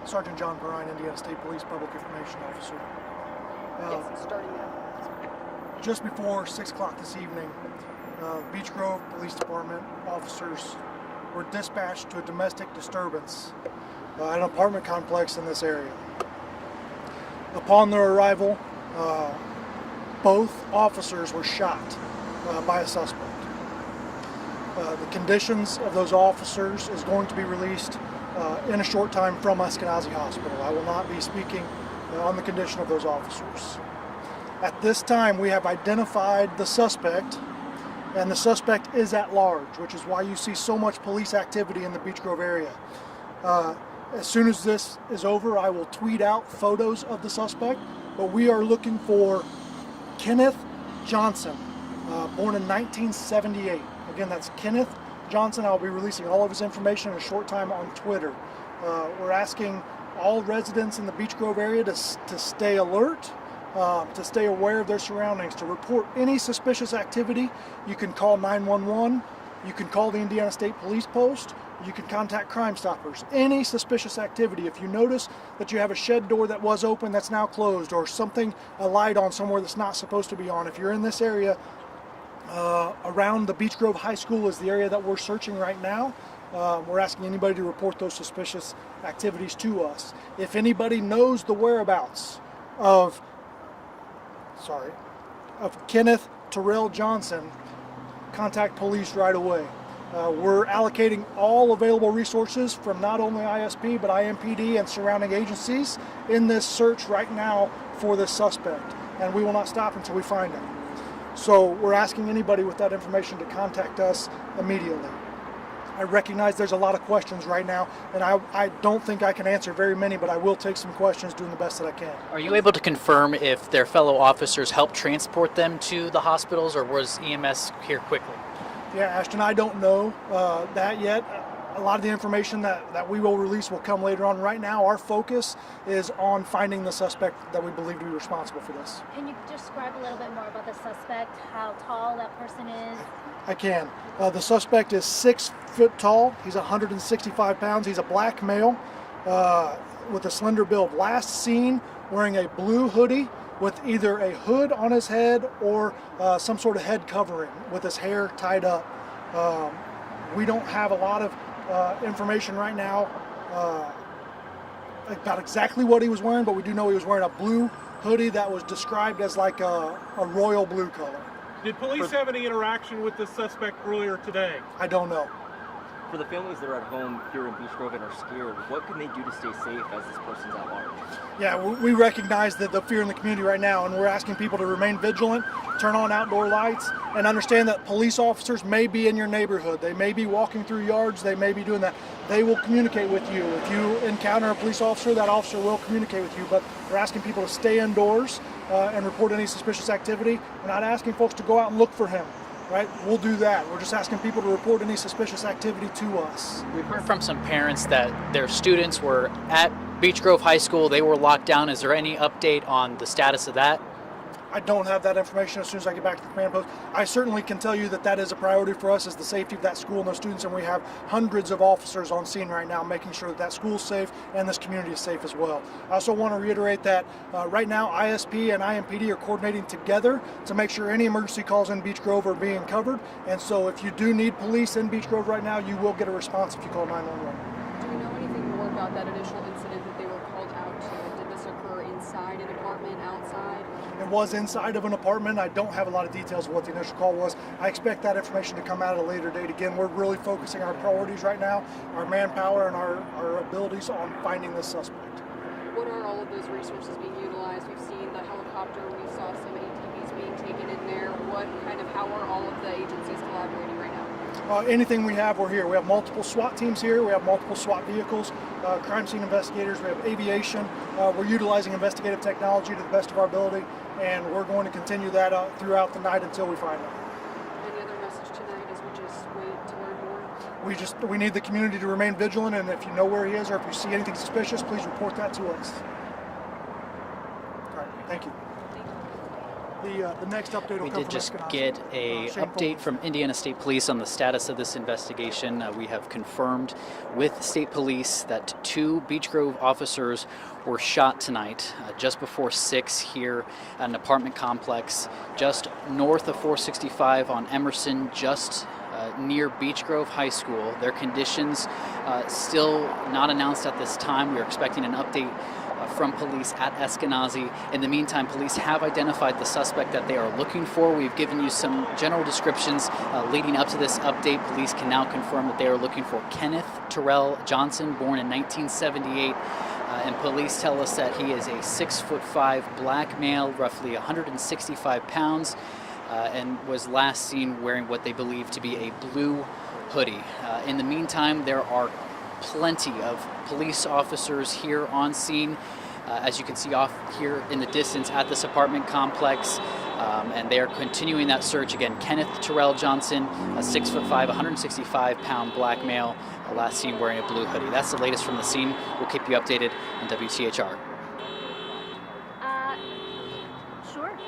Sergeant John Brine, Indiana State Police Public Information Officer. Yes, starting now. Just before 6 o'clock this evening, Beech Grove Police Department officers were dispatched to a domestic disturbance at an apartment complex in this area. Upon their arrival, both officers were shot by a suspect. The conditions of those officers is going to be released in a short time from Eskenazi Hospital. I will not be speaking on the condition of those officers. At this time, we have identified the suspect, and the suspect is at large, which is why you see so much police activity in the Beech Grove area. As soon as this is over, I will tweet out photos of the suspect, but we are looking for Kenneth Johnson, born in 1978. Again, that's Kenneth Johnson. I'll be releasing all of his information in a short time on Twitter. We're asking all residents in the Beech Grove area to stay alert, to stay aware of their surroundings, to report any suspicious activity. You can call 911, you can call the Indiana State Police Post, you can contact Crime Stoppers. Any suspicious activity, if you notice that you have a shed door that was open that's now closed, or something, a light on somewhere that's not supposed to be on, if you're in this area, around the Beech Grove High School is the area that we're searching right now. We're asking anybody to report those suspicious activities to us. If anybody knows the whereabouts of Kenneth Terrell Johnson, contact police right away. We're allocating all available resources from not only ISP but IMPD and surrounding agencies in this search right now for this suspect, and we will not stop until we find him. So we're asking anybody with that information to contact us immediately. I recognize there's a lot of questions right now, and I don't think I can answer very many, but I will take some questions, doing the best that I can. Are you able to confirm if their fellow officers helped transport them to the hospitals, or was EMS here quickly? Yeah, Ashton, I don't know that yet. A lot of the information that we will release will come later on. Right now, our focus is on finding the suspect that we believe to be responsible for this. Can you describe a little bit more about the suspect, how tall that person is? I can. The suspect is 6 foot tall. He's 165 pounds. He's a black male with a slender build. Last seen wearing a blue hoodie with either a hood on his head or some sort of head covering with his hair tied up. We don't have a lot of information right now about exactly what he was wearing, but we do know he was wearing a blue hoodie that was described as like a royal blue color. Did police have any interaction with the suspect earlier today? I don't know. For the families that are at home here in Beech Grove and are scared, what can they do to stay safe as this person's at large? Yeah, we recognize the fear in the community right now, and we're asking people to remain vigilant, turn on outdoor lights, and understand that police officers may be in your neighborhood. They may be walking through yards, they may be doing that. They will communicate with you. If you encounter a police officer, that officer will communicate with you, but we're asking people to stay indoors and report any suspicious activity. We're not asking folks to go out and look for him. Right? We'll do that. We're just asking people to report any suspicious activity to us. We've heard from some parents that their students were at Beech Grove High School. They were locked down. Is there any update on the status of that? I don't have that information. As soon as I get back to the command post, I certainly can tell you that is a priority for us, is the safety of that school and those students, and we have hundreds of officers on scene right now making sure that school's safe and this community is safe as well. I also want to reiterate that right now ISP and IMPD are coordinating together to make sure any emergency calls in Beech Grove are being covered, and so if you do need police in Beech Grove right now, you will get a response if you call 911. Do we know anything more about that initial incident that they were called out to? Did this occur inside an apartment, outside? It was inside of an apartment. I don't have a lot of details of what the initial call was. I expect that information to come out at a later date. Again, we're really focusing our priorities right now, our manpower and our abilities on finding this suspect. What are all of those resources being utilized? We've seen the helicopter, we saw some ATVs being taken in there. How are all of the agencies collaborating right now? Anything we have, we're here. We have multiple SWAT teams here. We have multiple SWAT vehicles, crime scene investigators. We have aviation. We're utilizing investigative technology to the best of our ability, and we're going to continue that throughout the night until we find him. Any other message tonight as we just wait to learn more? We need the community to remain vigilant, and if you know where he is or if you see anything suspicious, please report that to us. All right, thank you. Thank you. The next update will We come did from just Eskenazi. get a Shane update Fulton. from Indiana State Police on the status of this investigation. We have confirmed with State Police that 2 Beech Grove officers were shot tonight just before 6 here at an apartment complex just north of 465 on Emerson, just near Beech Grove High School. Their conditions still not announced at this time. We are expecting an update from police at Eskenazi. In the meantime, police have identified the suspect that they are looking for. We've given you some general descriptions leading up to this update. Police can now confirm that they are looking for Kenneth Terrell Johnson, born in 1978. And police tell us that he is a 6'5" black male, roughly 165 pounds, and was last seen wearing what they believe to be a blue hoodie. In the meantime, there are plenty of police officers here on scene, as you can see off here in the distance at this apartment complex, and they are continuing that search. Again, Kenneth Terrell Johnson, a 6'5", 165-pound black male, last seen wearing a blue hoodie. That's the latest from the scene. We'll keep you updated on WTHR. Sure.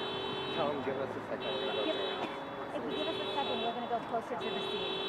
Tell him, give us a second. If you give us a second, we're going to go closer to the scene.